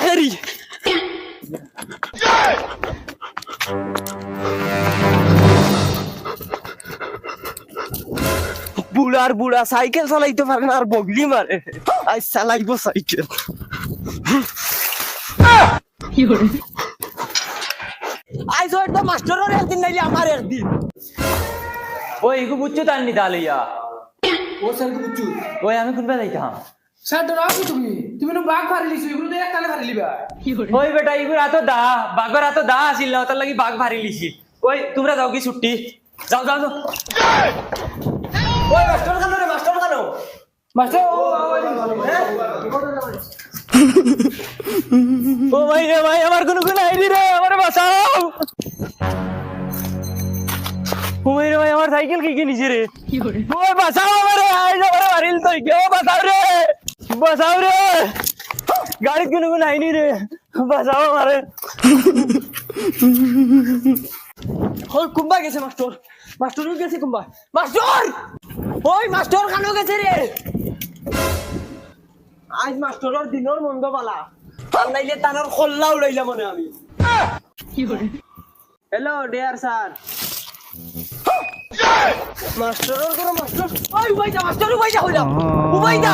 হেরি বুড়ার বুড়া সাইকেল চালাইতে পারে না আর বগলি মারে আজ চালাইবো সাইকেল আজ হয়তো মাস্টারের একদিন নাইলে আমার একদিন ওই ইগু বুঝছো তার নি দালিয়া ও স্যার বুঝছো ওই আমি কোন বেলায় কাম স্যার ডরাও তুমি না বাঘ ভারি লিছো এগুলো এক কালে ভারি লিবা ওই বেটা ইগুর এত দা বাগর এত দা আসিল না তার লাগি বাঘ ভারি লিছি ওই তোমরা যাও কি ছুটি যাও যাও যাও ওই মাস্টার কেন রে মাস্টার কেন মাস্টার ও ভাই রে ভাই আমার কোনো গুণ আইনি রে আমার বাঁচাও ও ভাই রে ভাই আমার সাইকেল কি কিনিছে রে ওই বাঁচাও আমারে আই যা করে মারিল তো কি ও বাঁচাও রে গাড়ি কোনো গুণ আইনি রে বাঁচাও আমারে ওই কুম্বা গেছে মাস্টার মাস্টার গেছে কুম্বা মাস্টার ওই মাস্টার কেন গেছে রে আজ মাস্টারের দিনের মন্দ বালা আর নাইলে তানোর খোল্লা উড়াইলাম মনে আমি হ্যালো ডিয়ার স্যার মাস্টারের কোনো মাস্টার ওই উবাইদা মাস্টার উবাইদা হইলাম উবাইদা